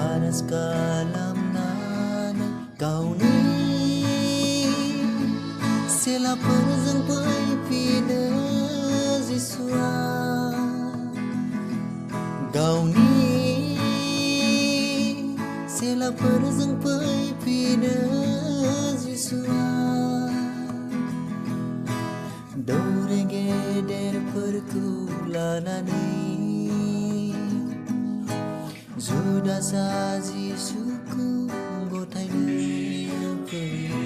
आरज खालामनानै गावनि सेलाफोरजों फैफिनो जिसुआ गावनि सेलाफोरजों फैफिनो जिसुआ दौरे गेदेरफोरखौ लानानै जुदासा जिसुखौ गथायनो फैयो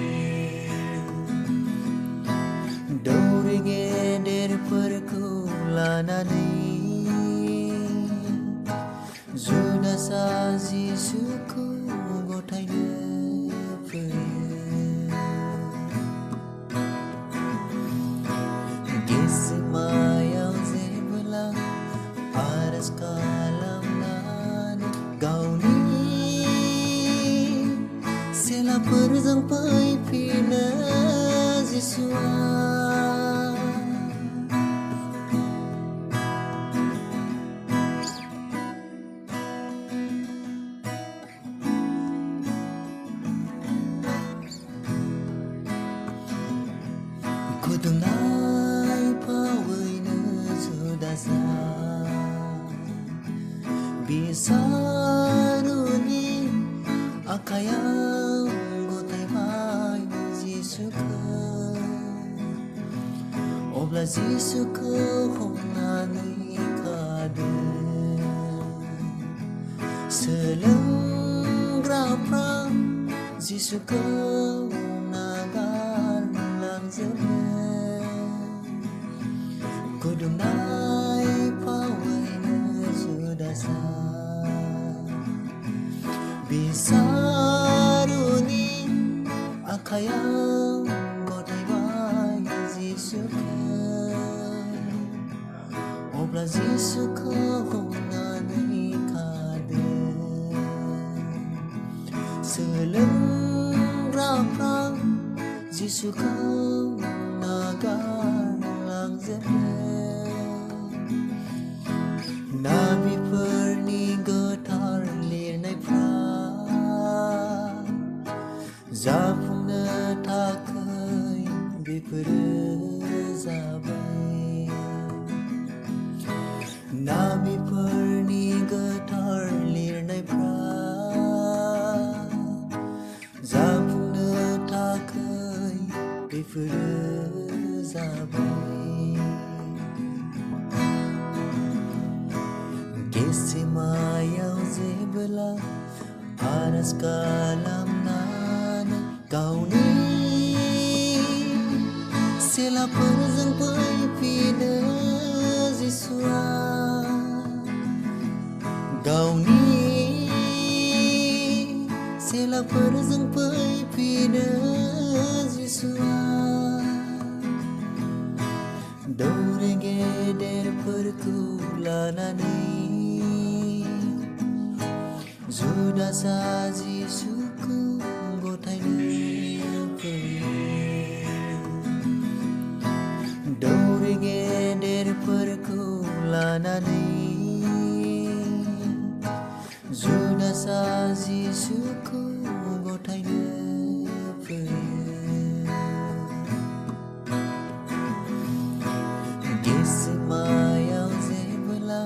दौरे गेदेरफोरखौ लानानै जुदासा जिसुखौ गथायनो फैयो गेसेमायाव जेब्ला आरज खालामनानै गावनि सेलाफोरजों फैफिनो जिसुआ खुदुमनाय फावैनो जुदासा बिसारुनि आखायाव गथायबाय जिसुखौ अब्ला जिसुखौ हमनानै खादो सोलोंग्राफ्रा जिसुखौ नागारलांजोबो खुदुमनाय फावैनो जुदासा बिसारुनि आखायाव गथायबाय जिसुखौ अब्ला जिसुखौ हमनानै खादो सोलोंग्राफ्रा जिसुखौ नागारलांजोबो नाबिफोरनि गोथार लिरनायफ्रा जाफुंनो थाखाय बेफोरो जाबाय नाबिफोरनि गोथार लिरनायफ्रा जाफुंनो थाखाय बेफोरो जाबाय गेसेमायाव जेब्ला आरज खालामनानै गावनि सेलाफोरजों फैफिनो जिसुआ गावनि सेलाफोरजों फैफिनो जिसुआ दौरे गेदेरफोरखौ लानानै जुदासा जिसुखौ गथायनो फैयो दौरे गेदेरफोरखौ लानानै जुदासा जिसुखौ गथायनो फैयो गेसेमायाव जेब्ला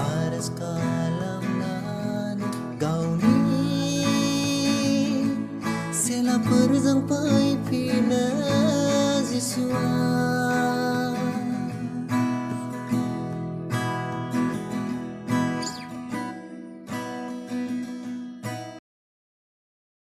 आरज खालामनानै गावनि सेलाफोरजों फैफिनो जिसुआ